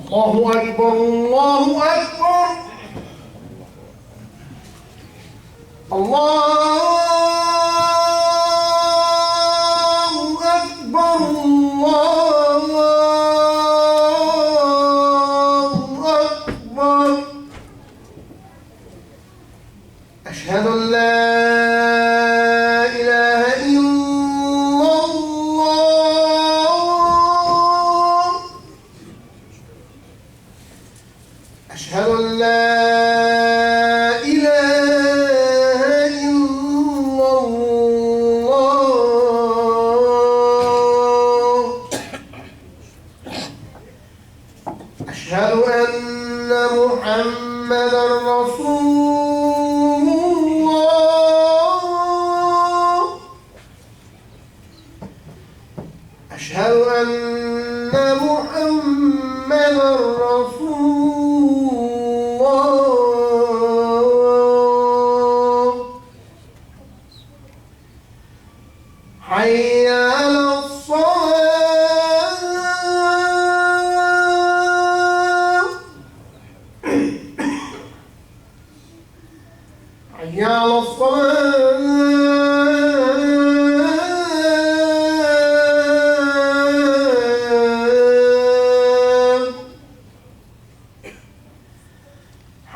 الله أكبر الله أكبر الله أكبر الله أكبر أشهد أن لا إله إلا الله أشهد أن لا أشهد أن محمدًا رسول الله أشهد أن محمدًا رسول الله حي على حي على الصلاة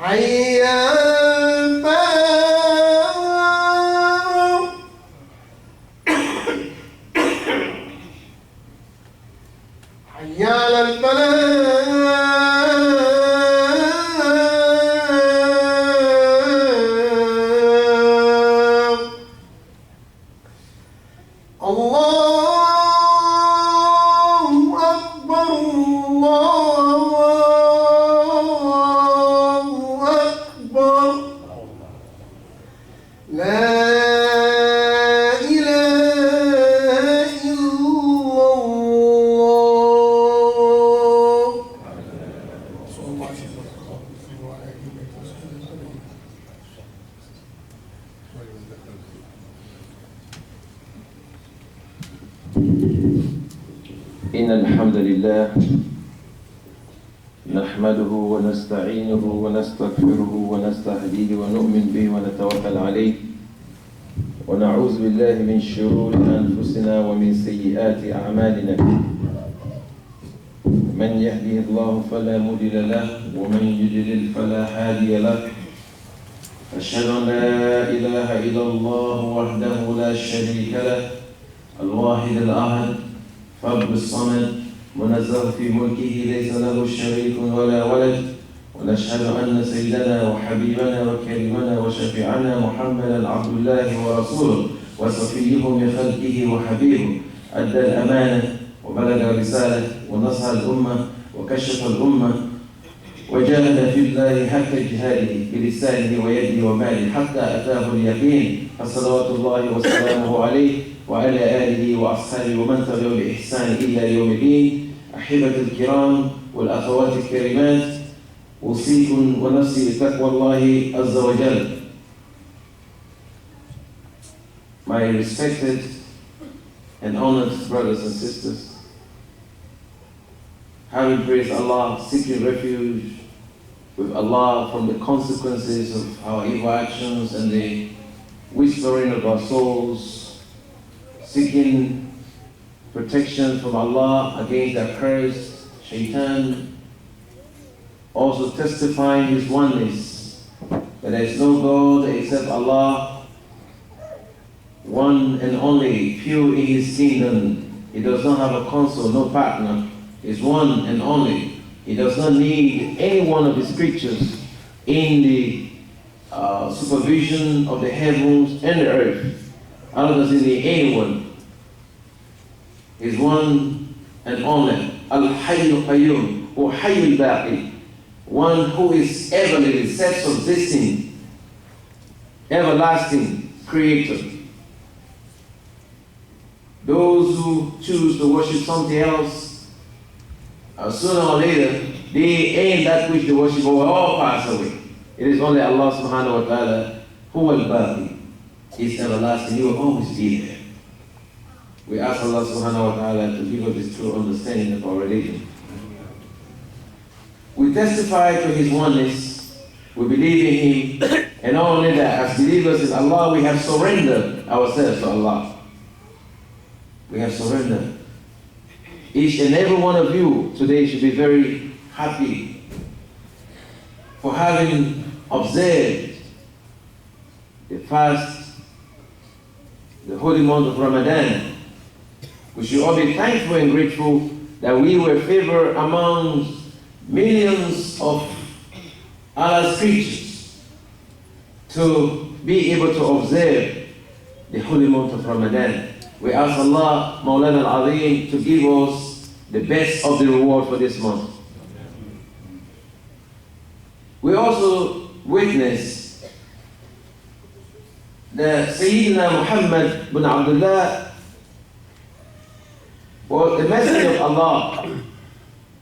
حي على الفلاح حي على الفلاح إن الحمد لله نحمده ونستعينه ونستغفره ونستهديه ونؤمن به ونتوكل عليه ونعوذ بالله من شرور أنفسنا ومن سيئات أعمالنا من يهده الله فلا مضل له ومن يضلل فلا هادي له أشهد أن لا إله إلا الله وحده لا شريك له الواحد الأحد فرد الصمد منزه في ملكه ليس له شريك ولا ولد ونشهد أن سيدنا وحبيبنا وكريمنا وشفيعنا محمدا عبد الله ورسوله وصفيه من خلقه وحبيبه أدى الأمانة وبلغ الرسالة ونصح الأمة وكشف الأمة وجاهد في الله حق جهاده بلسانه ويده وماله حتى أتاه اليقين فصلوات الله وسلامه عليه وعلى آله وأصحابه ومن تبعه بإحسان إلى يوم الدين. أحبة الكرام والأخوات الكريمات، أوصيكم ونفسي بتقوى الله عز وجل. My respected and honored brothers and sisters, having praised Allah, seeking refuge with Allah from the consequences of our evil actions and the whispering of our souls, seeking protection from Allah against the accursed shaitan, also testifying His oneness, that there is no God except Allah, one and only, pure in His kingdom. He does not have a consort, no partner. He is one and only. He does not need any one of His creatures in the supervision of the heavens and the earth. Allah doesn't need anyone. He is one and only. Al-Hayyu Qayyum, or Hayyul Baqi, one who is ever living, self-subsisting, everlasting creator. Those who choose to worship something else, sooner or later, they end that which they worship will all pass away. It is only Allah subhanahu wa ta'ala who al-Baqi is everlasting. He will always be there. We ask Allah subhanahu wa ta'ala to give us this true understanding of our religion. We testify to His oneness. We believe in Him. And not only that, as believers in Allah, we have surrendered ourselves to Allah. We have surrendered. Each and every one of you today should be very happy for having observed the fast, the holy month of Ramadan. We should all be thankful and grateful that we were favored among millions of Allah's creatures to be able to observe the holy month of Ramadan. We ask Allah, Mawlana al-Azim, to give us the best of the reward for this month. We also witness that Sayyidina Muhammad bin Abdullah was the messenger of Allah,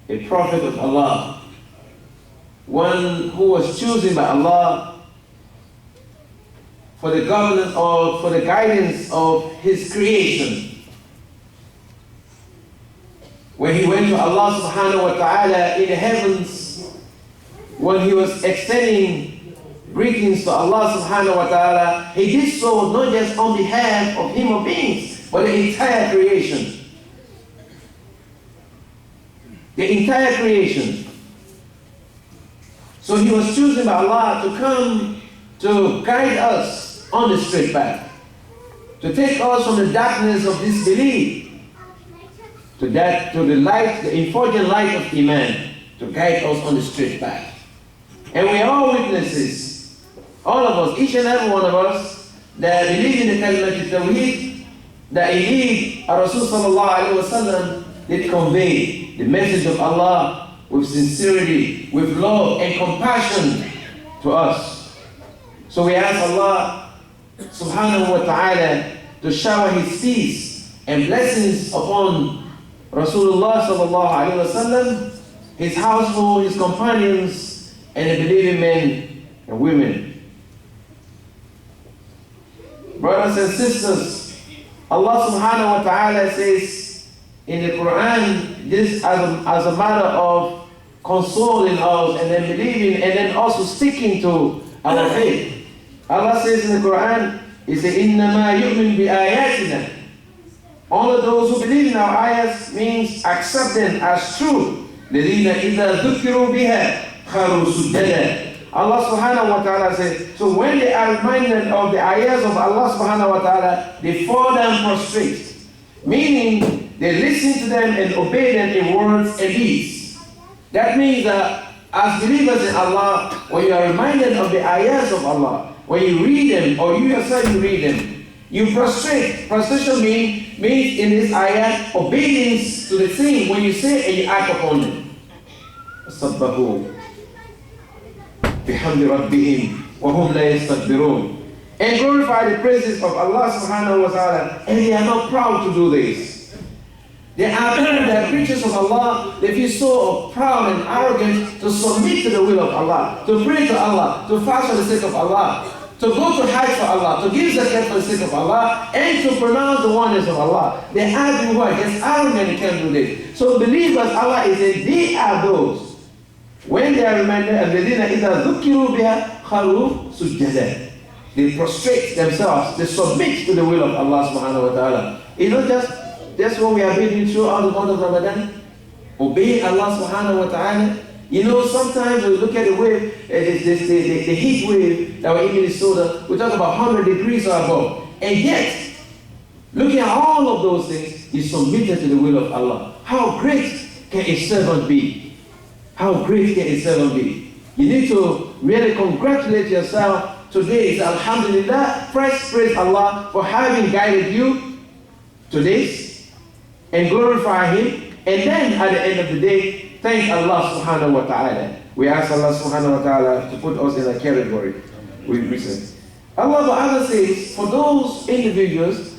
a prophet of Allah, one who was chosen by Allah for the governance or for the guidance of His creation. When he went to Allah subhanahu wa ta'ala in the heavens, when he was extending greetings to Allah subhanahu wa ta'ala, he did so not just on behalf of human beings, but the entire creation. The entire creation. So he was chosen by Allah to come to guide us on the straight path, to take us from the darkness of disbelief to the light, the effulgent light of Iman, to guide us on the straight path. And we are all witnesses, all of us, each and every one of us, that believe in the Kalimat al-Tawheed, that indeed our Rasul sallallahu alayhi wa sallam did convey the message of Allah with sincerity, with love and compassion to us. So we ask Allah subhanahu wa ta'ala to shower His peace and blessings upon Rasulullah sallallahu alayhi wa sallam, his household, his companions, and the believing men and women. Brothers and sisters, Allah subhanahu wa ta'ala says in the Quran, this as a matter of consoling us and then believing and then also sticking to our faith. Allah says in the Quran, He says, إِنَّمَا يُؤْمِنْ بِآيَاتِنَا. All of those who believe in our ayahs means accept them as true. الَّذِينَ إِذَا ذُكِّرُوا بِهَا خَرُوا سُجَّدًا. Allah subhanahu wa ta'ala says, so when they are reminded of the ayahs of Allah subhanahu wa ta'ala, they fall down prostrate. Meaning, they listen to them and obey them in words and deeds. That means that as believers in Allah, when you are reminded of the ayahs of Allah, when you read them, or you yourself you read them, you prostrate. Prostration means in this ayah, obedience to the thing when you say and you act upon them. صَبَّحُوا بِحَمْدِ رَبِّهِمْ وَهُمْ لَا يَسْتَكْبِرُونَ. And glorify the praises of Allah subhanahu wa ta'ala, and they are not proud to do this. They are creatures of Allah. They feel so proud and arrogant to submit to the will of Allah, to pray to Allah, to fast for the sake of Allah, to go to Hajj for Allah, to give zakat for the sake of Allah, and to pronounce the oneness of Allah. They are people who are just arrogant and can't do this. So believers, Allah is saying, they are those. When they are reminded, الَّذِينَ إِذَا ذُكِّرُوا بِهَا خَرُوا سُجَّدًا. They prostrate themselves, they submit to the will of Allah subhanahu wa ta'ala. It's not just that's what we have been throughout the month of Ramadan. Obey Allah subhanahu wa ta'ala. You know, sometimes we look at the wave, the heat wave that we're in Minnesota, we talk about 100 degrees or above. And yet, looking at all of those things, you submitted to the will of Allah. How great can a servant be? How great can a servant be? You need to really congratulate yourself today. Say, Alhamdulillah, first praise Allah for having guided you to this, and glorify Him, and then at the end of the day, thank Allah subhanahu wa ta'ala. We ask Allah subhanahu wa ta'ala to put us in a category with reason. Allah says, for those individuals,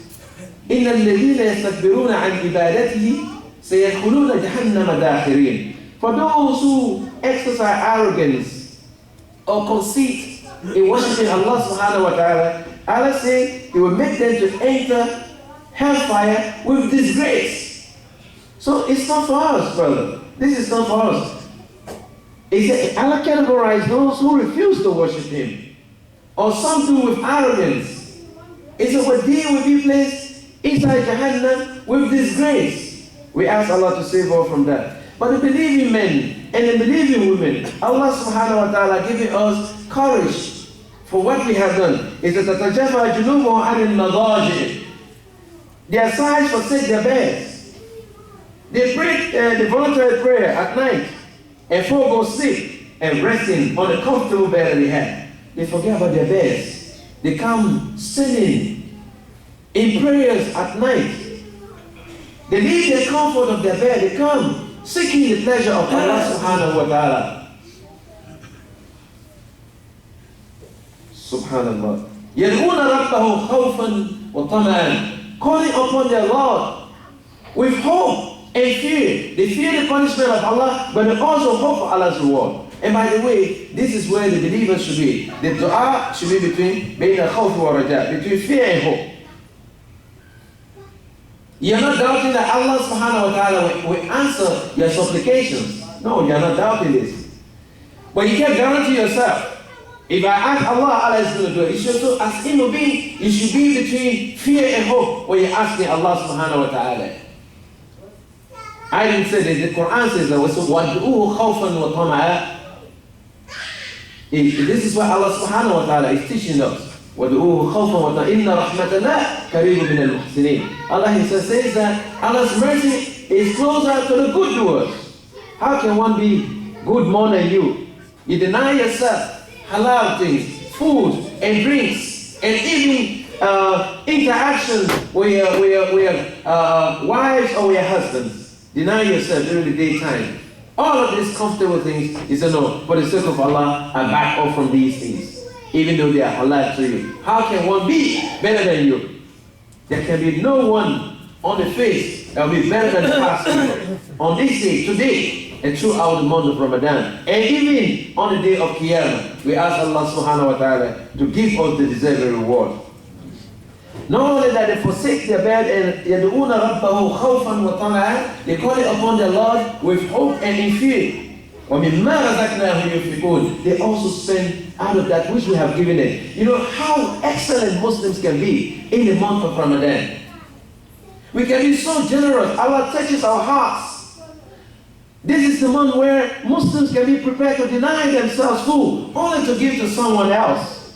إِنَّ الَّذِينَ يَسْتَكْبِرُونَ عَنْ عِبَادَتِهِ سَيَدْخُلُونَ جَهَنَّمَ دَاخِرِينَ. For those who exercise arrogance or conceit in worshiping Allah subhanahu wa ta'ala, Allah says He will make them to enter hellfire with disgrace. So it's not for us, brother. This is not for us. He said Allah categorized those who refuse to worship Him, or some do with arrogance. He said, but they will be placed inside Jahannam with disgrace. We ask Allah to save us from that. But the believing men and the believing women, Allah subhanahu wa ta'ala giving us courage for what we have done. He said, تَتَجَفَى جُنُوبُهُمْ عَنِ الْمَضَاجِعِ. Their sides forsake their beds. They pray the voluntary prayer at night and forego sleep and resting on the comfortable bed that they have. They forget about their beds. They come singing in prayers at night. They leave the comfort of their bed. They come seeking the pleasure of Allah subhanahu wa ta'ala. Subhanallah. يَدْعُونَ رَبَّهُ خَوْفًا وَطَمَعًا. Calling upon their Lord with hope and fear. They fear the punishment of Allah, but they also hope for Allah's reward. And by the way, this is where the believers should be. The dua should be between khawf wa raja, between fear and hope. You're not doubting that Allah subhanahu wa ta'ala will answer your supplications. No, you're not doubting this. But you can't guarantee yourself. If I ask Allah, Allah is going to do it. You should also, as human being, you should be between fear and hope when you're asking Allah subhanahu wa ta'ala. I didn't say this. The Quran says that وَادْعُوهُ خَوْفًا وَطَمَعًا. This is what Allah subhanahu wa ta'ala is teaching us. وَادْعُوهُ خَوْفًا وَطَمَعًا إِنَّ رَحْمَةَ اللَّهِ قَرِيبٌ مِنَ الْمُحْسِنِينَ. Allah Himself says that Allah's mercy is closer to the good doers. How can one be good more than you? You deny yourself halal things, food and drinks, and even interaction with your wives or your husbands. Deny yourself during the daytime. All of these comfortable things is a no. For the sake of Allah, I back off from these things, even though they are halal to you. How can one be better than you? There can be no one on the face that will be better than the past people. On this day, today, and throughout the month of Ramadan, and even on the day of Qiyamah, we ask Allah subhanahu wa ta'ala to give us the deserved reward. Not only that they forsake their bed and يَدْعُونَ رَبَّهُ خَوْفًا وَطَمَعًا, they call it upon their Lord with hope and in fear. وَمِمَّا رَزَقْنَاهُمْ يُنْفِقُونَ. They also spend out of that which we have given them. You know how excellent Muslims can be in the month of Ramadan. We can be so generous. Allah touches our hearts. This is the month where Muslims can be prepared to deny themselves food only to give to someone else.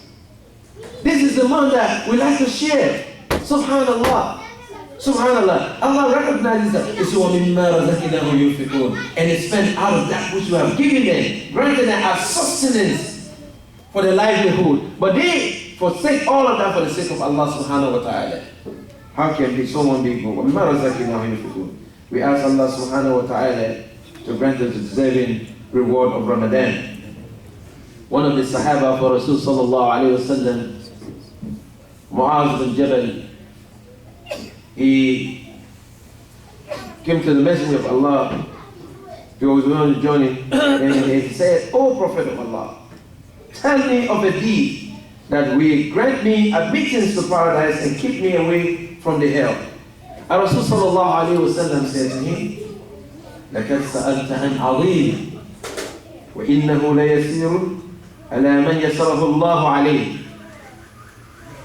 This is the month that we like to share. Subhanallah. Subhanallah. Allah recognizes that. It's وَمِمَّا رَزَقْنَاهُمْ يُنْفِقُونَ. And they spend out of that which we have given them, granted them as sustenance for their livelihood. But they forsake all of that for the sake of Allah subhanahu wa ta'ala. How can someone be good? وَمِمَّا رَزَقْنَاهُمْ يُنْفِقُونَ. We ask Allah subhanahu wa ta'ala to grant us the deserving reward of Ramadan. One of the Sahaba for Rasul sallallahu alayhi wa sallam, Mu'az bin Jabal, he came to the Messenger of Allah. He was on a journey and he said, "O Prophet of Allah, tell me of a deed that will grant me admittance to paradise and keep me away from the hell." And Rasul sallallahu alayhi wa sallam said to him, لَقَدْ سَأَلْتَ عَنْ عَظِيمٍ وَإِنَّهُ لَيَسِيرٌ عَلَى مَنْ يَسَرَهُ اللَّهُ عَلَيْهِ.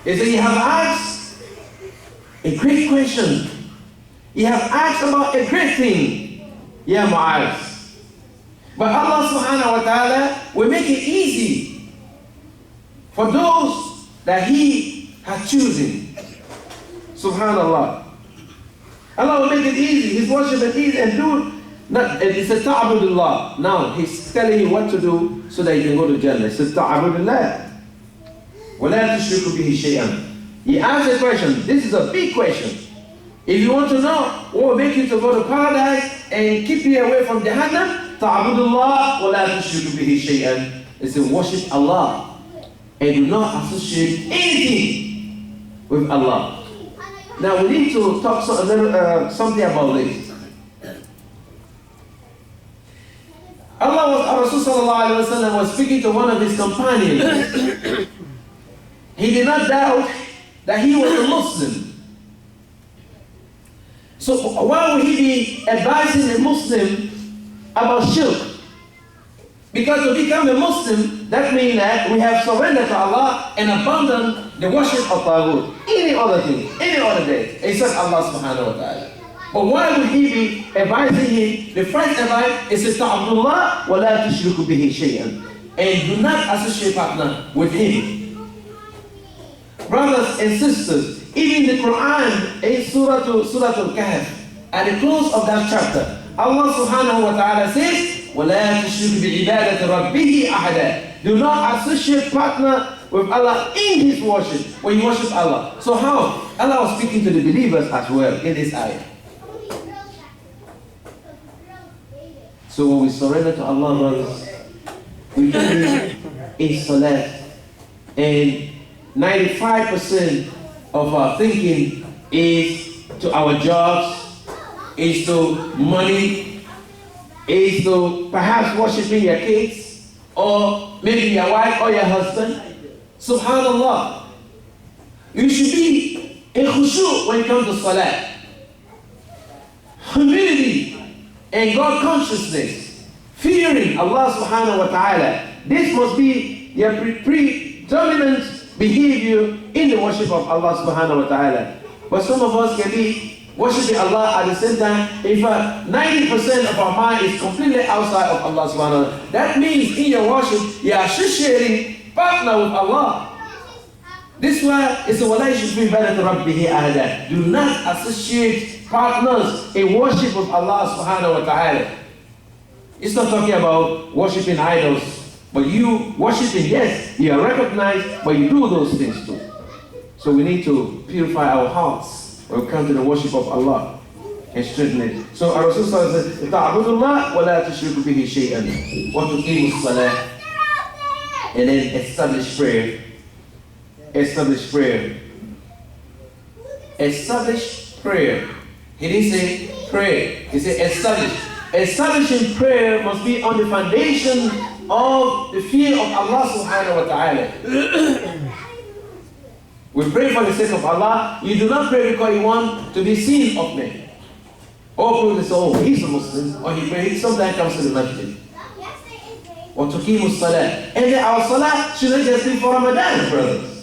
He said, you have asked a great question. You have asked about a great thing, Ya Mu'az. But Allah subhanahu wa ta'ala will make it easy for those that He has chosen. Subhanallah. Allah will make it easy. His worship is easy and do. He said, Ta'abudullah. Now, He's telling you what to do so that you can go to Jannah. He said, Ta'abudullah. وَلَا تُشْرِكُ بِهِ شَيْئًا. He asked a question. This is a big question. If you want to know what will make you to go to paradise and keep you away from Jahannam, Ta'abudullah وَلَا تُشْرِكُ بِهِ شَيْئًا. He said, worship Allah and do not associate anything with Allah. Now we need to talk something about this. Rasul sallallahu alayhi wa sallam was speaking to one of his companions. He did not doubt that he was a Muslim. So why would he be advising a Muslim about shirk? Because to become a Muslim, that means that we have surrendered to Allah and abandoned the worship of Taghut. Any other thing, any other day, except Allah subhanahu wa ta'ala. But why would he be advising him? The first advice is to Abdullah wa la tushriku bihi shay'an. And do not associate partner with him. Brothers and sisters, even the Quran in Surah Al-Kahf, at the close of that chapter, Allah subhanahu wa ta'ala says, وَلَا تُشْرِكُ بِعِبَادَةِ رَبِّهِ أَحَدًا. Do not associate partner with Allah in his worship, when you worship Allah. So how? Allah was speaking to the believers as well in this ayah. So when we surrender to Allah, brothers, we can be in salat. And 95% of our thinking is to our jobs, is to money, is to perhaps worshiping your kids, or maybe your wife or your husband. Subhanallah. You should be in khushu' when it comes to salat. Humility and God consciousness, fearing Allah subhanahu wa ta'ala. This must be your predominant behavior in the worship of Allah subhanahu wa ta'ala. But some of us can be worshiping Allah at the same time. In fact, 90% of our mind is completely outside of Allah subhanahu wa ta'ala. That means in your worship, you are associating partner with Allah. This why it's a relationship better to Rabbihi ahada. Do not associate partners in worship with Allah subhanahu wa ta'ala. It's not talking about worshiping idols, but you worshiping, yes, you are recognized, but you do those things too. So we need to purify our hearts when we come to the worship of Allah and strengthen it. So our Rasul says, تَعْبُدُ اللَّهِ وَلَا تُشْرِكُ بِهِ شَيْئًا وَتُقِيمُ الصَّلَاةِ. And then establish prayer. Establish prayer. Establish prayer. He didn't say pray. He said establish. Establishing prayer must be on the foundation of the fear of Allah subhanahu wa ta'ala. We pray for the sake of Allah. You do not pray because you want to be seen of men. Or people say, oh, he's a Muslim, or he prays, sometimes comes to the masjid. Or to keep salah. And our salah shouldn't just be for Ramadan, brothers.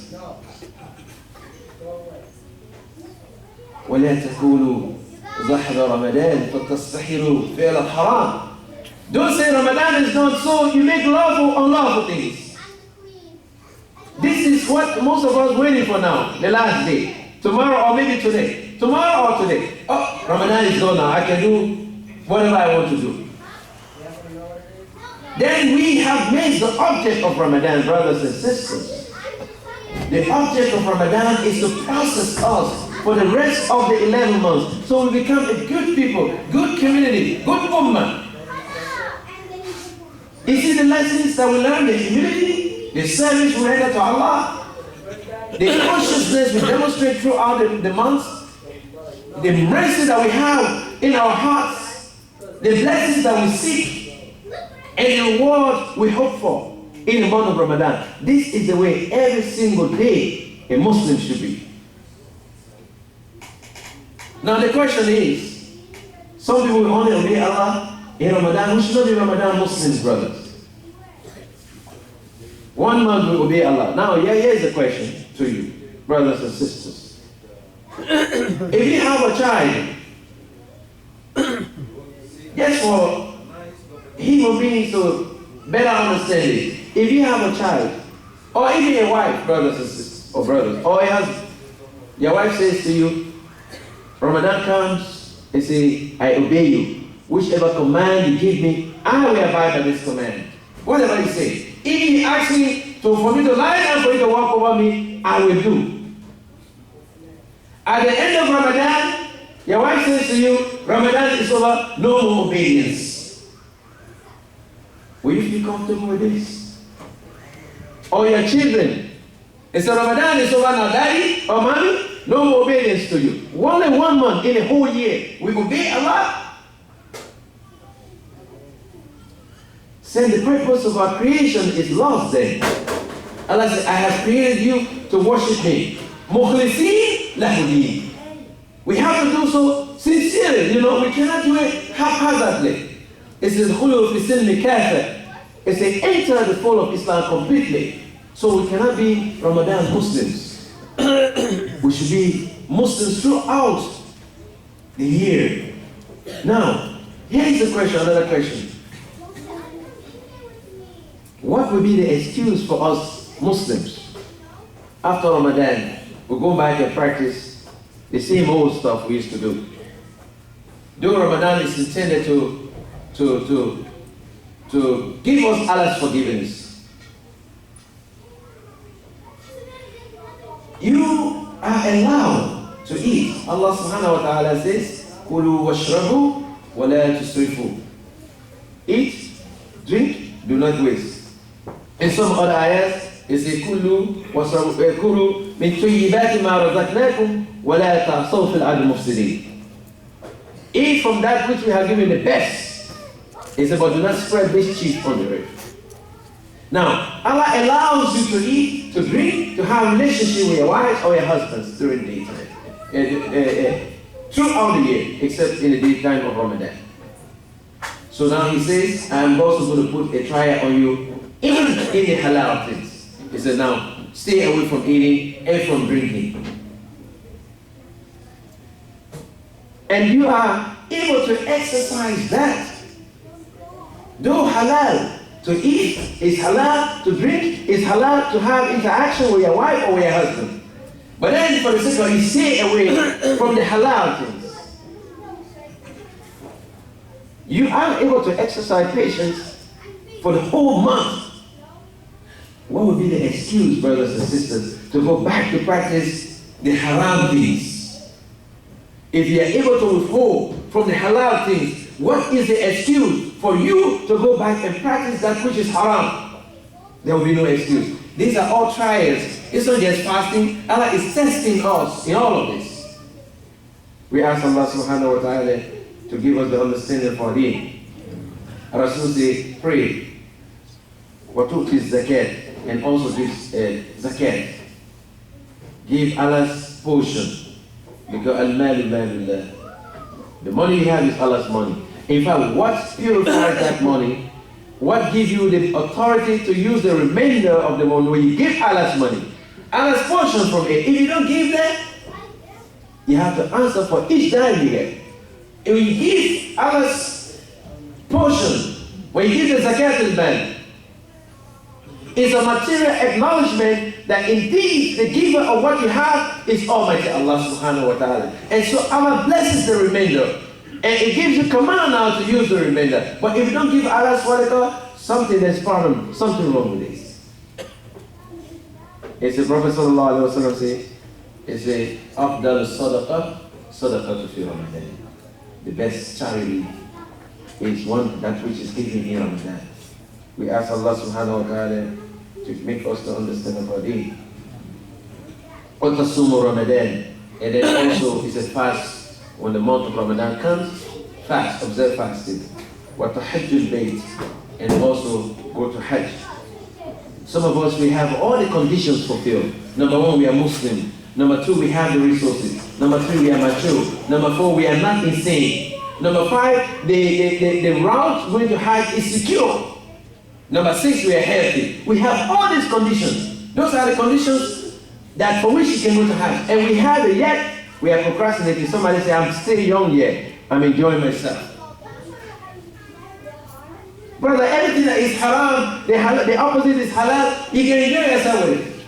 ولا تقولوا ضحى رمضان فتستحروا فعل الحرام. Don't say Ramadan is not so you make lawful unlawful things. This is what most of us waiting for now, the last day. Tomorrow or maybe today. Tomorrow or today. Oh, Ramadan is gone now. I can do whatever I want to do. Then we have made the object of Ramadan, brothers and sisters. The object of Ramadan is to process us for the rest of the 11 months. So we become a good people, good community, good ummah. You see the lessons that we learn, the humility, the service we render to Allah, the consciousness we demonstrate throughout the months, the mercy that we have in our hearts, the blessings that we seek, and the reward we hope for in the month of Ramadan. This is the way every single day a Muslim should be. Now the question is, some people will only obey Allah in Ramadan. We should not be Ramadan Muslims, brothers. 1 month we obey Allah. Now here's the question to you, brothers and sisters. If you have a child, just for human beings to better understand it, if you have a child, or even a wife, brothers and sisters, or brothers, or a husband, your wife says to you, Ramadan comes and say, I obey you. Whichever command you give me, I will abide by this command. Whatever you say. If you ask me for me to lie down for you to walk over me, I will do. At the end of Ramadan, your wife says to you, Ramadan is over, no more obedience. Will you feel comfortable with this? Or your children, it's Ramadan is over now, daddy or mommy, no more obedience to you. Only 1 month in a whole year, we obey Allah. Saying the purpose of our creation is lost then. Allah said, I have created you to worship me. Mukhlisin lahu. We have to do so sincerely. We cannot do it haphazardly. It says, khulu fi silmi kafa. It's a enter the fold of Islam completely. So we cannot be Ramadan Muslims. We should be Muslims throughout the year. Now, here is the question, another question. What will be the excuse for us Muslims after Ramadan? We go back and practice the same old stuff we used to do. Though Ramadan is intended to give us Allah's forgiveness, you are allowed to eat. Allah subhanahu wa ta'ala says, Kulu washrabu wa la tusrifu. Eat, drink, do not waste. In some other ayahs, it says, Kulu washrabu kulu min tayyibati ma razaqnakum wa la ta'saw fil ardi mufsidin. Eat from that which we have given the best. It's about do not spread mischief on the earth. Now, Allah allows you to eat, to drink, to have a relationship with your wives or your husbands during the daytime. Throughout the year, except in the daytime of Ramadan. So now he says, I'm also going to put a trial on you, even in the halal things. He said, now, stay away from eating and from drinking. And you are able to exercise that. Though halal to eat is halal, to drink is halal, to have interaction with your wife or with your husband. But then for the sake of you stay away from the halal things. You are able to exercise patience for the whole month. What would be the excuse, brothers and sisters, to go back to practice the halal things? If you are able to withhold from the halal things, what is the excuse for you to go back and practice that which is haram? There will be no excuse. These are all trials. It's not just fasting. Allah is testing us in all of this. We ask Allah subhanahu wa ta'ala to give us the understanding for deen. Rasul says, pray. Watu'ti zakat, and also give zakat. Give Allah's portion. Because al-mal malullah. The money you have is Allah's money. In fact, what purifies that money? What gives you the authority to use the remainder of the money when you give Allah's money? Allah's portion from it. If you don't give that, you have to answer for each dime you get. If you give Allah's portion, when you give the zakat al-mal, it's a material acknowledgement that indeed the giver of what you have is Almighty Allah subhanahu wa ta'ala. And so Allah blesses the remainder. And it gives you command now to use the remainder. But if you don't give Allah subhanahu wa ta'ala, there's problem, something wrong with this. It's the Prophet sallallahu alayhi wa sallam say, it's a afdal sadaqah fi Ramadan. The best charity is one that which is given in Ramadan. We ask Allah subhanahu wa ta'ala to make us to understand about it. Qatasumu Ramadan. And then also it's a fast. When the month of Ramadan comes, fast, observe fasting. Watahajjul bayt. And also go to Hajj. Some of us, we have all the conditions fulfilled. Number one, we are Muslim. Number two, we have the resources. Number three, we are mature. Number four, we are not insane. Number five, the route going to Hajj is secure. Number six, we are healthy. We have all these conditions. Those are the conditions that for which you can go to Hajj. And we have it yet, we are procrastinating. Somebody say, I'm still young yet. I'm enjoying myself. Brother, everything that is haram, the opposite is halal, you can enjoy yourself with it.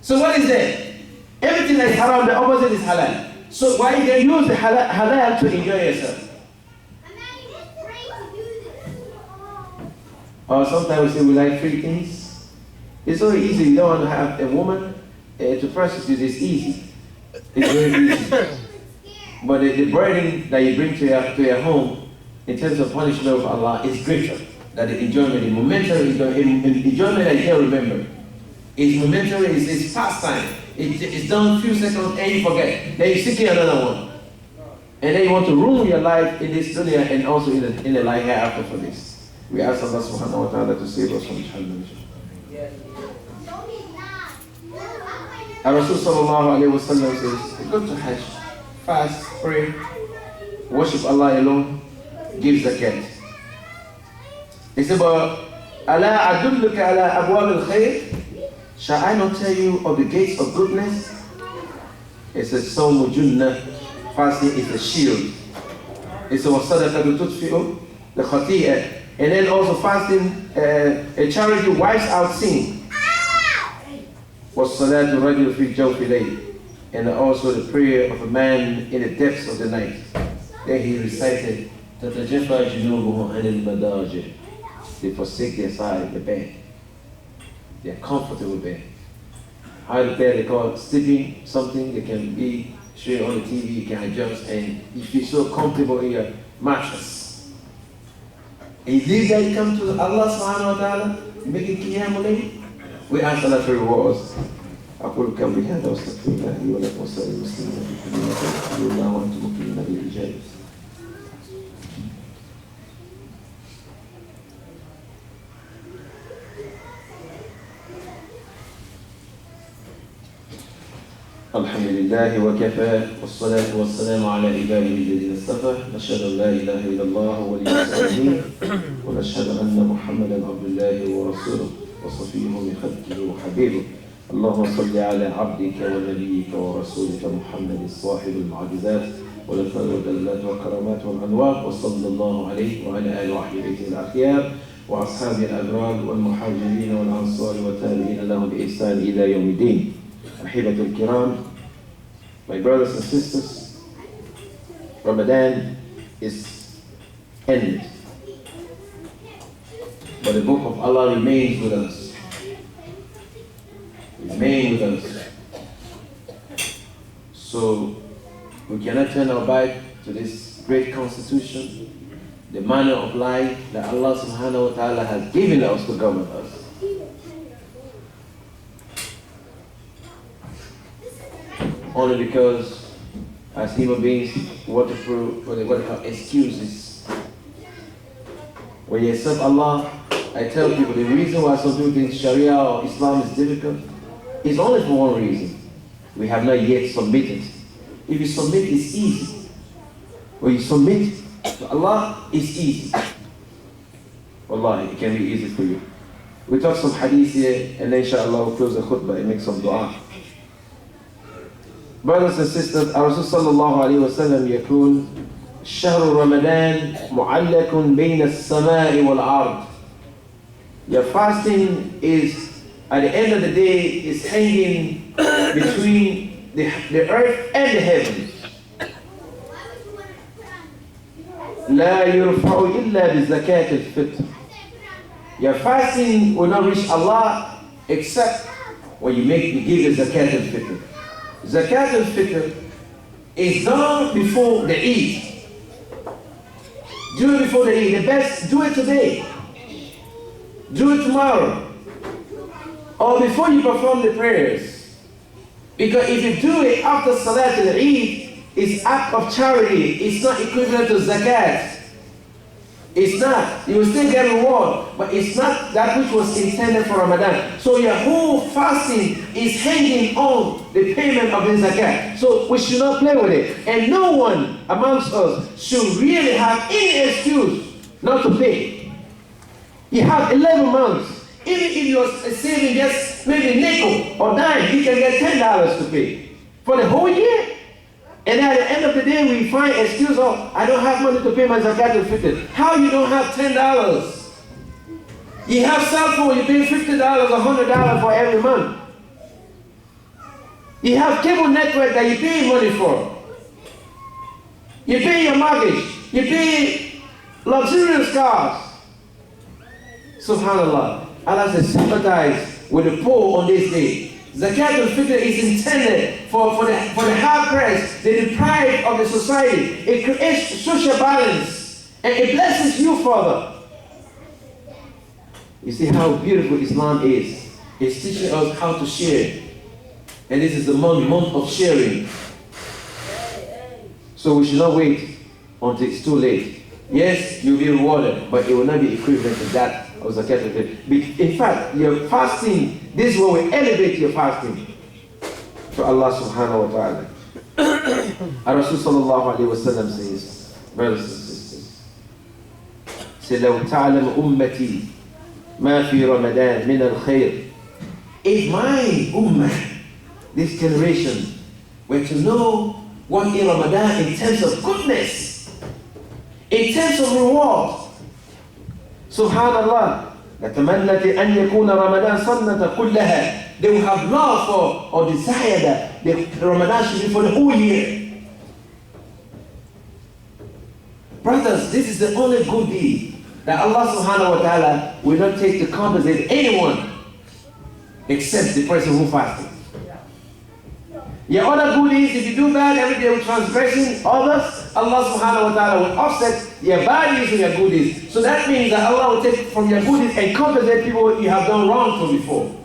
So what is that? Everything that is haram, the opposite is halal. So why you can use the halal to enjoy yourself? Or sometimes we say we like free things. It's so easy. You don't want to have a woman to prostitute. It's easy. It's very easy. But the burden that you bring to your home in terms of punishment of Allah is greater than the enjoyment. The momentary enjoyment that you can't remember. It's momentary. It's pastime. It's done a few seconds and you forget. Then you seek another one. And then you want to ruin your life in this dunya and also in the life hereafter for this. We ask Allah subhanahu wa ta'ala to save us from Jahannam. Our Rasul sallallahu alayhi wa sallam says, go to Hajj, fast, pray, worship Allah alone, give zakat. He said, but ألا أدلك على أبواب الخير? Shall I not tell you of the gates of goodness? It says, Sawmu Junnah, fasting is a shield. It's a sadaqah tutfi'u the khati'ah. And then also fasting, a charity wipes out sin. Was salatu rajul fi jawfi layl. And also the prayer of a man in the depths of the night. Then he recited, تَتَجَفَى جُنُوبُهُمْ عَنِ الْمَدَاجِعِ. They forsake their side, the bed. They are comfortable bed. How the bed they call it sleeping, something they can be straight on the TV, you can adjust, and you feel so comfortable in your mattress. And you leave that, you come to Allah subhanahu wa ta'ala, making qiyamul layl. We ask Allah for rewards. أقول قولي هذا واستغفر الله لي ولكم ولسائر المسلمين في كل مكان استغفروا الله وأنتم مقيمون بالإجابة. الحمد لله وكفى والصلاة والسلام على عباده الذين اصطفى نشهد أن لا إله إلا الله ولي الصالحين ونشهد أن محمدا عبد الله ورسوله وصفيه من خلقه وحبيبه اللهم صل على عبدك ونبيك ورسولك محمد صاحب المعجزات والدلالات والكرامات والأنوار وصلى الله عليه وعلى آله وأهل بيته الأخيار وأصحابه الأبرار والمهاجرين والأنصار والتابعين لهم بإحسان إلى يوم الدين. أحبة الكرام, my brothers and sisters, Ramadan is ended, but the book of Allah remains with us. Remain with us. So we cannot turn our back to this great constitution, the manner of life that Allah subhanahu wa ta'ala has given us to govern us. Only because as human beings what they call excuses. When you accept Allah, I tell people the reason why some people think Sharia or Islam is difficult is only for one reason. We have not yet submitted. If you submit, it's easy. When you submit to Allah, it's easy. Wallahi, it can be easy for you. We talk some hadith here, and then inshallah we'll close the khutbah and make some dua. Brothers and sisters, Rasul sallallahu alayhi wa sallam يقول شهر رمضان معلق بين السماء والأرض. Your fasting is, at the end of the day, is hanging between the earth and the heavens. لا يرفع إلا بزكاة الفطر. Your fasting will not reach Allah except when you give the zakat al-fitr. Zakat al-fitr is done before the Eid. Do it before the Eid. The best, do it today. Do it tomorrow. Or before you perform the prayers. Because if you do it after Salat al-Eid, it's act of charity. It's not equivalent to zakat. It's not. You will still get reward, but it's not that which was intended for Ramadan. So your whole fasting is hanging on the payment of the zakat. So we should not play with it. And no one amongst us should really have any excuse not to pay. You have 11 months. Even if you're saving just maybe nickel or dime, you can get $10 to pay for the whole year. And at the end of the day, we find excuse, oh, I don't have money to pay my zakat al-fitr. How you don't have $10? You have cell phone, you pay $50 or $100 for every month. You have cable network that you pay money for. You pay your mortgage. You pay luxurious cars. Subhanallah. Allah says, sympathize with the poor on this day. Zakat al-fitr is intended for the hard-pressed, the deprived of the society. It creates social balance and it blesses you further. You see how beautiful Islam is. It's teaching us how to share. And this is the month of sharing. So we should not wait until it's too late. Yes, you'll be rewarded, but it will not be equivalent to that of zakat al-fitr. In fact, your fasting, this is where we elevate your fasting to Allah subhanahu wa ta'ala. Rasul sallallahu alayhi wa sallam says, brothers and sisters, say, لو تعلم أمتي ما في رمضان من الخير. If my ummah, this generation, were to know what in Ramadan in terms of goodness, in terms of reward, Subhanallah, لتمنت أن يكون رمضان سنة كلها. They will have love for or desire that the Ramadan should be for the whole year. Brothers, this is the only good deed that Allah subhanahu wa ta'ala will not take to compensate anyone except the person who fasted. Your other goodies, if you do bad every day with transgressing others, Allah subhanahu wa ta'ala will offset your bad deeds and your goodies. So that means that Allah will take from your goodies and compensate people you have done wrong to before.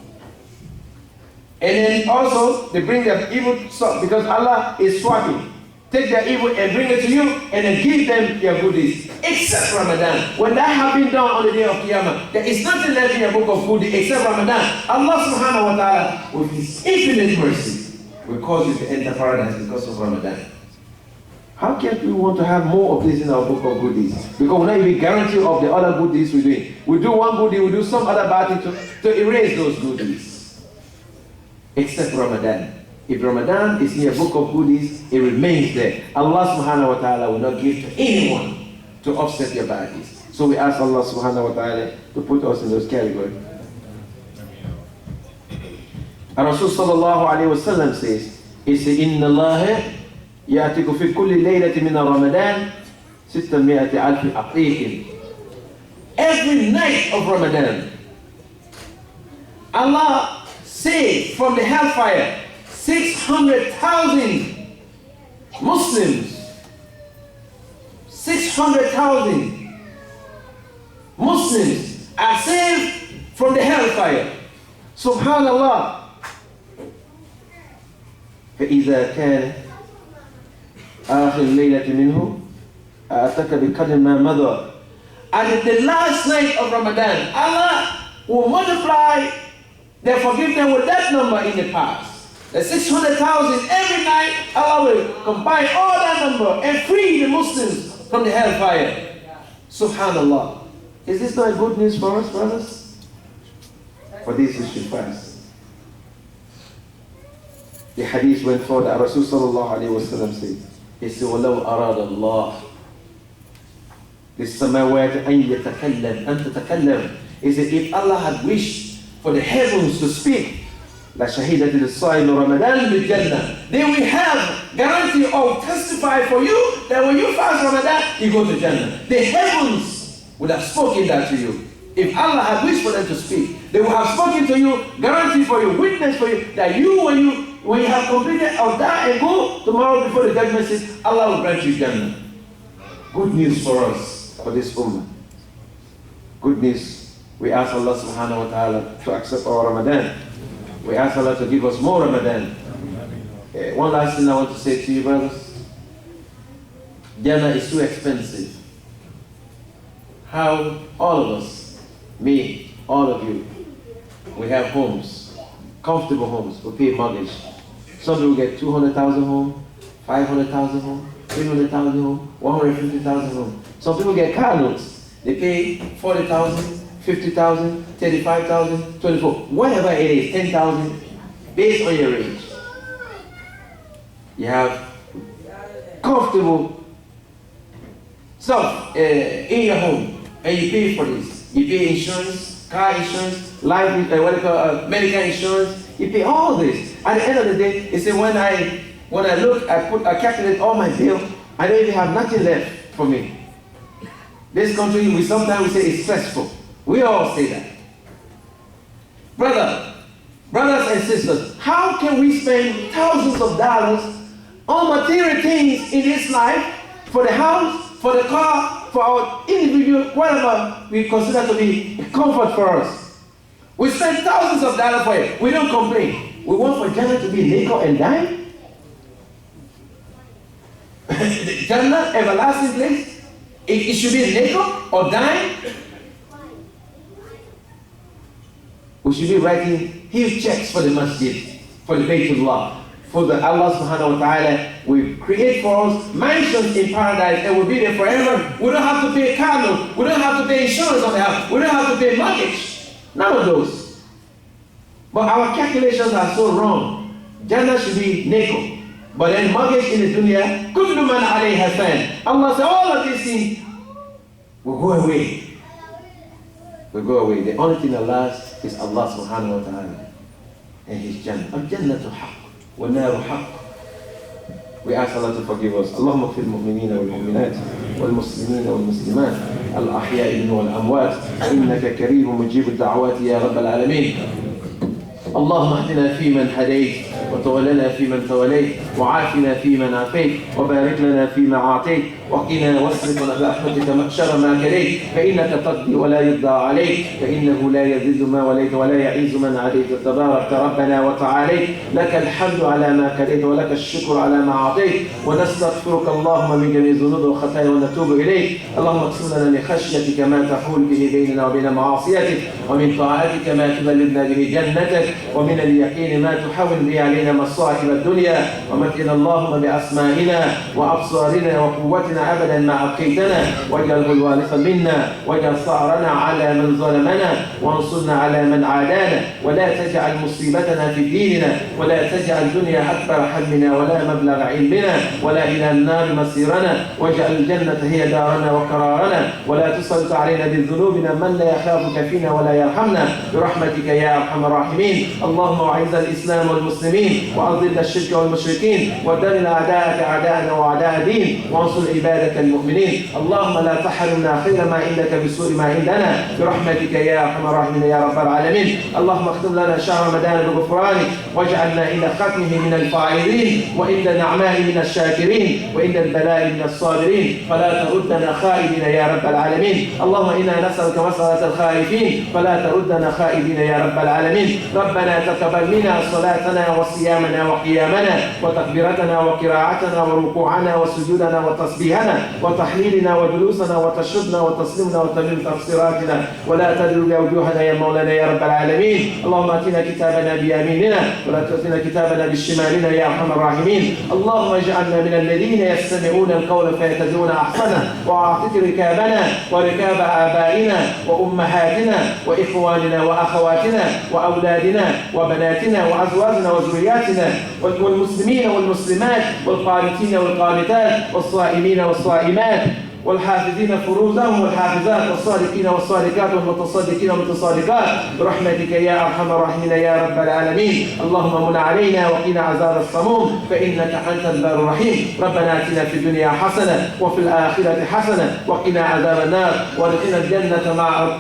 And then also, they bring their evil stuff because Allah is swapping. Take their evil and bring it to you and then give them your goodies. Except Ramadan. When that has been done on the day of Qiyamah, there is nothing left in your book of goodies except Ramadan. Allah subhanahu wa ta'ala, with His infinite mercy, will cause you to enter paradise because of Ramadan. How can we want to have more of this in our book of goodies? Because we're not even guaranteed of the other goodies we're doing. We do one goodie, we do some other bad thing to erase those goodies. Except Ramadan. If Ramadan is in your book of goodies, it remains there. Allah subhanahu wa ta'ala will not give to anyone to offset your bad deeds. So we ask Allah subhanahu wa ta'ala to put us in those categories. And Rasul sallallahu alayhi wa sallam says, إِنَّ اللَّهَ يَأْتِكُ فِي كُلِّ لَيْلَةٍ مِنَ رَمَضَانِ 600,000 عَقِيقٍ. Every night of Ramadan, Allah saved from the hellfire 600,000 Muslims. 600,000 Muslims are saved from the hellfire. Subhanallah. فإذا كان آخر ليلة منه أعتك بقدر ما مضى. And in the last night of Ramadan, Allah will multiply their forgiveness with that number in the past. The 600,000 every night, Allah will combine all that number and free the Muslims from the hellfire. Subhanallah. Is this not good news for us, brothers? For this we should fast. The hadith went forward that Rasul sallallahu alayhi wa sallam said, he said, وَلَوْ أَرَادَ اللَّهِ لِلسَّمَاوَاتِ أَن يَتَكَلَّمْ أَن تَتَكَلَّمْ. He said, if Allah had wished for the heavens to speak, لَشَهِدَةِ لِلصَّائِمِ رَمَضَانِ بِالْجَنَّةِ, they will have guarantee or testify for you that when you fast Ramadan, you go to Jannah. The heavens would have spoken that to you. If Allah had wished for them to speak, they would have spoken to you, guarantee for you, witness for you, that you, when you have completed or die and go tomorrow before the judgment seat, Allah will grant you Jannah. Good news for us, for this ummah. Good news. We ask Allah subhanahu wa ta'ala to accept our Ramadan. We ask Allah to give us more Ramadan. One last thing I want to say to you, brothers. Jannah is too expensive. How all of us, me, all of you, we have homes, comfortable homes, we pay mortgage. Some people get 200,000 home, 500,000 home, 300,000 home, 150,000 home. Some people get car notes. They pay 40,000, 50,000, 35,000, 24, whatever it is, 10,000, based on your age. You have comfortable stuff in your home, and you pay for this. You pay insurance, car insurance, life, medical insurance. You pay all this. At the end of the day, it said when I look, I calculate all my bills, I don't even have nothing left for me. This country, we sometimes say it's stressful. We all say that. Brothers and sisters, how can we spend thousands of dollars on material things in this life, for the house, for the car, for our individual, whatever we consider to be a comfort for us? We spend thousands of dollars for it. We don't complain. We want for Jannah to be nickel and dime? Jannah, everlasting place? It should be nickel or dime? We should be writing huge checks for the masjid, for the Baytullah, for the Allah subhanahu wa ta'ala will create for us mansions in paradise and we'll be there forever. We don't have to pay a car loan. We don't have to pay insurance on the house. We don't have to pay mortgage. None of those. But our calculations are so wrong. Jannah should be naked. But then mortgage in the dunya, kullu man alayha fan. Allah said all of these things will go away. Will go away. The only thing that lasts is Allah subhanahu wa ta'ala and His Jannah. Al-Jannatu haqq wa naru haqq. We ask Allah to forgive us. اللهم اغفر المؤمنين والمؤمنات والمسلمين والمسلمات الأحياء منهم والأموات إنك كريم مجيب الدعوات يا رب العالمين. اللهم اهدنا فيمن هديت وتولنا فيمن توليت وعافنا فيمن عافيت وبارك لنا فيما أعطيت وقنا واصرف برحمتك شر ما كليت فإنك تقضي ولا يقضى عليك فإنه لا يذل ما وليت ولا يعز من عليت تبارك ربنا وتعاليت لك الحمد على ما كليت ولك الشكر على ما أعطيت ونستغفرك اللهم من جميع الذنوب والخطايا ونتوب إليك. اللهم اقسم لنا من خشيتك ما تحول به بيننا وبين معاصيتك ومن طاعتك ما تبلغنا به جنتك ومن اليقين ما تحول به علينا مصائب الدنيا ومتنا اللهم بأسمائنا وأبصارنا وقوتنا أبدا ما أبقيتنا واجعله الوارث منا واجعل ثأرنا على من ظلمنا وانصرنا على من عادانا ولا تجعل مصيبتنا في ديننا ولا تجعل الدنيا أكبر حلمنا ولا مبلغ علمنا ولا إلى النار مصيرنا واجعل الجنة هي دارنا وقرارنا ولا تسلط علينا بذنوبنا من لا يخافك فينا ولا يرحمنا برحمتك يا أرحم الراحمين. اللهم أعز الإسلام والمسلمين وأذل الشرك والمشركين ودمر أعداءك أعداءنا وأعداء دين وانصر عبادك المؤمنين. اللهم لا تحرمنا خير ما عندك بسوء ما عندنا برحمتك يا أرحم الراحمين يا رب العالمين. اللهم اختم لنا شهر رمضان بغفرانك واجعلنا عند ختمه من الفائزين وعند نعمائه من الشاكرين وعند البلاء من الصابرين فلا تردنا خائبين يا رب العالمين. اللهم إنا نسألك مسألة الخائفين فلا تردنا خائبين يا رب العالمين. ربنا تقبل منا صلاتنا وصيامنا وقيامنا وتكبيرتنا وقراءتنا وركوعنا وسجودنا وتسبيحنا وتحليلنا وجلوسنا وتشهدنا وتسليمنا وتميم تفسيراتنا ولا تدل وجوهنا يا مولانا يا رب العالمين. اللهم اتنا كتابنا بيميننا ولا تؤتنا كتابنا بشمالنا يا ارحم الراحمين. اللهم اجعلنا من الذين يستمعون القول فيتبعون احسنه واعتق ركابنا وركاب ابائنا وامهاتنا واخواننا واخواتنا واولادنا وبناتنا وازواجنا وذرياتنا والمسلمين والمسلمات والقانتين والقانتات والصائمين والصائمات والحافظين فروجهم والحافظات والصادقين والصادقات والمتصدقين والمتصدقات برحمتك يا ارحم الراحمين يا رب العالمين. اللهم من علينا وقنا عذاب السموم فانك انت البار الرحيم. ربنا اتنا في الدنيا حسنه وفي الاخره حسنه وقنا عذاب النار وادخلنا الجنه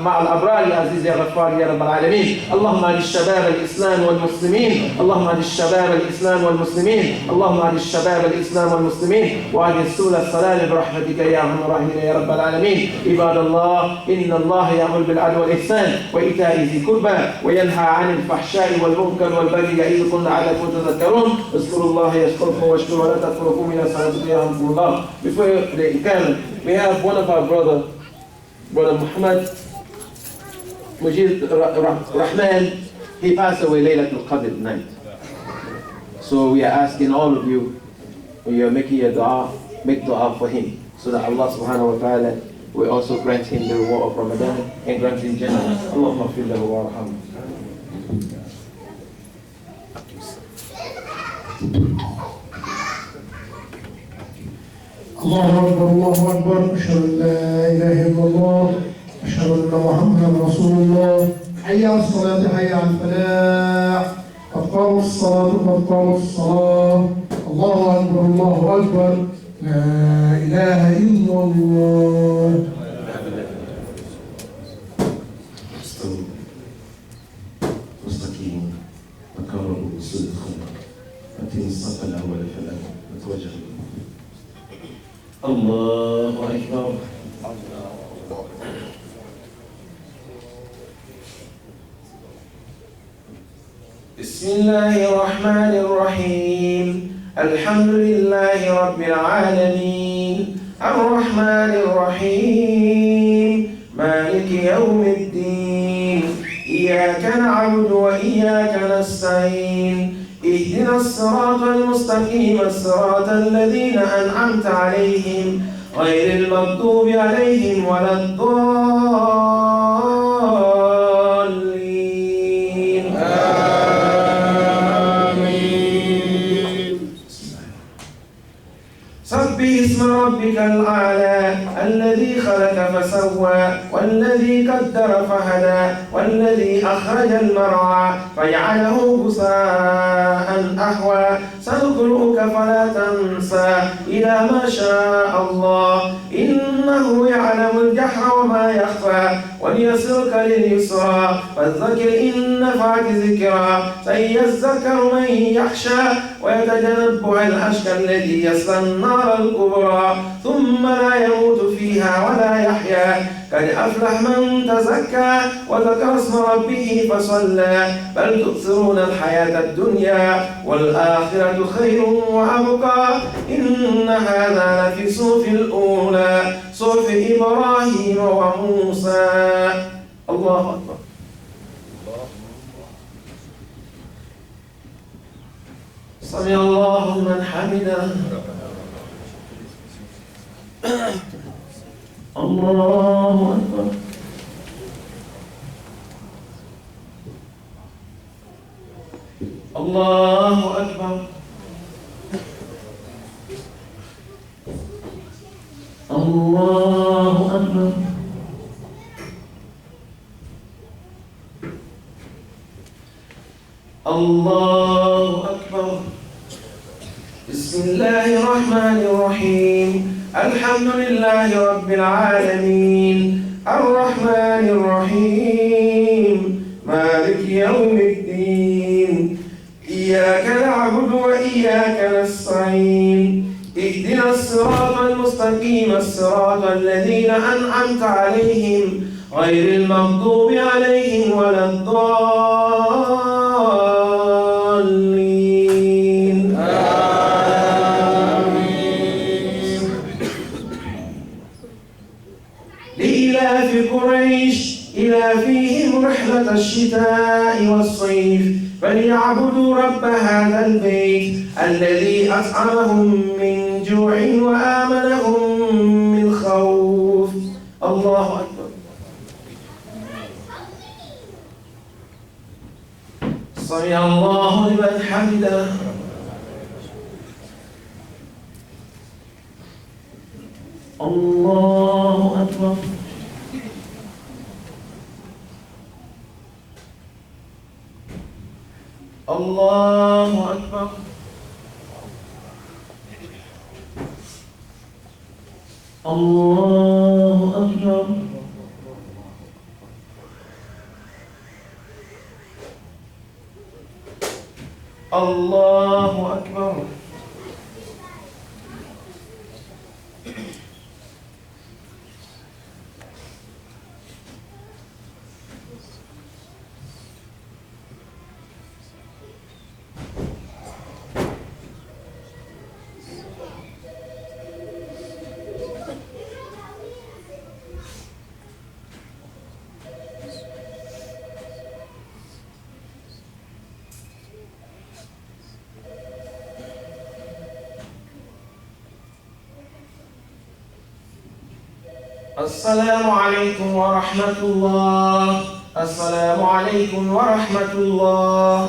مع الابرار يا عزيز يا غفار يا رب العالمين. اللهم اهد الشباب الاسلام والمسلمين اللهم اهد الشباب الاسلام والمسلمين اللهم اهد الشباب الاسلام والمسلمين واهد سبل السلام برحمتك يا ارحم الراحمين يا رب العالمين. عباد الله إن الله يأمر بالعدل والإحسان وإيتاء ذي القربى وينهى عن الفحشاء والمنكر والبغي يعظكم لعلكم تذكرون. اذكروا الله يذكركم واشكروا ولا تكفروا من صلاتكم يرحمكم الله. Before they come, we have one of our brother Muhammad Mujib Rahman. He passed away Laylatul Qadr night. So we are asking all of you, when you are making your dua, make dua for him, so that Allah subhanahu wa ta'ala will also grant him the reward of Ramadan and grant him Jannah. Allahumma fil lahu wa arhamhu. الله أكبر أشهد أن لا إله إلا الله أشهد أن محمدا رسول الله. حي على الصلاة حي على الفلاح قد قامت الصلاة قد قامت الصلاة. الله أكبر الله أكبر لا إله إلا الله. مستقيم وكرموا بصدق الخير أتم الصف الأول فالأول نتوجه الله أكبر. بسم الله الرحمن الرحيم. الحمد لله رب العالمين الرحمن الرحيم مالك يوم الدين إياك نعبد وإياك نستعين اهدنا الصراط المستقيم الصراط الذين أنعمت عليهم غير المغضوب عليهم ولا الضالين. فسوى والذي قدر فهدى والذي أخرج المرعى فجعله غثاء أحوى سنقرئك فلا تنسى إلى ما شاء الله إنه يعلم الجهر وما يخفى وليسرك لليسرى فاذكر إن نفعت ذكرى سيذكر من يخشى ويتجنبها الأشقى الذي يصلى النار الكبرى ثم لا يموت فيها ولا يحيا قد أفلح من تزكى وذكر اسم ربه فصلى بل تؤثرون الحياة الدنيا والآخرة خير وأبقى إن هذا لفي صحف الأولى صحف إبراهيم وموسى. الله أكبر. سمع الله من حمده. الله أكبر. الله أكبر. الله أكبر. الله أكبر. بسم الله الرحمن الرحيم الحمد لله رب العالمين الرحمن الرحيم مالك يوم الدين إياك نعبد وإياك نستعين اهدنا الصراط المستقيم الصراط الذين أنعمت عليهم غير المغضوب عليهم ولا الضالين. آمين. لإلاف قريش إلافهم رحلة الشتاء والصيف فليعبدوا رب هذا البيت الذي أطعمهم من جوع وآمنهم من خوف. الله أكبر. سمع الله لمن حمده. الله أكبر. الله أكبر. الله أكبر. الله أكبر. السلام عليكم ورحمة الله. السلام عليكم ورحمة الله.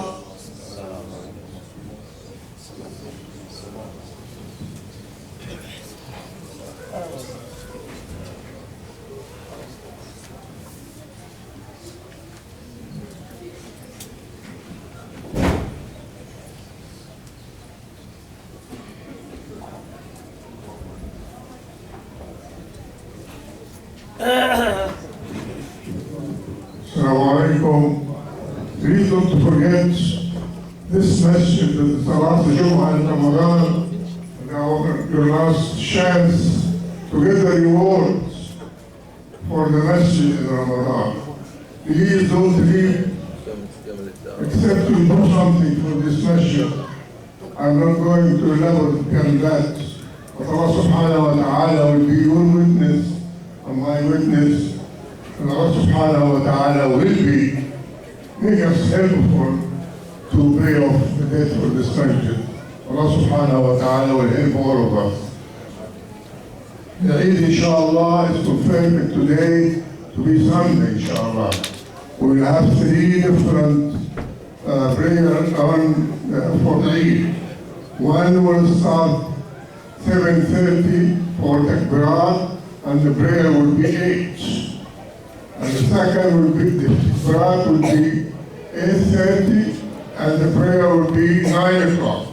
Assalamu alaikum. Please don't forget this masjid, the Salat al-Jum'ah in Ramadan, your last chance to get the rewards for the masjid in Ramadan. Please don't leave except to do something for this masjid. I'm not going to elaborate on that. But Allah subhanahu wa ta'ala will be your witness and my witness. And Allah subhanahu wa ta'ala will be make us helpful to pay off the debt for this masjid. Allah subhanahu wa ta'ala will help all of us. The Eid inshallah is confirmed today to be Sunday inshallah. We will have 3 different prayers for the Eid. One will start 7:30 for Takbirat and the prayer will be 8. And the second will be, the Quran will be 8:30, and the prayer will be 9 o'clock.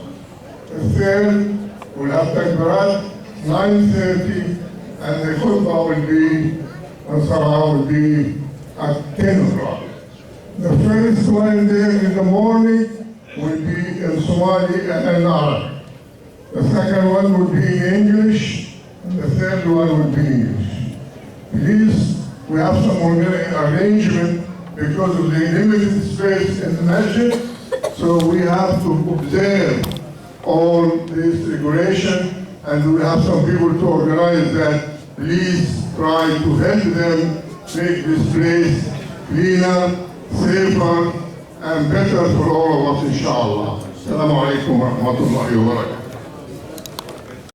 The third will have Takbirat 9:30, and the khutbah will be, and Salah will be at 10 o'clock. The first one there in the morning will be in Somali and in Arab. The second one will be in English, and the third one will be in English. Please, we have some arrangement because of the limited space in the masjid, so we have to observe all this regulation, and we have some people to organize that. Please try to help them make this place cleaner, safer, and better for all of us, inshallah. Assalamu alaikum wa rahmatullahi wa barakatuh.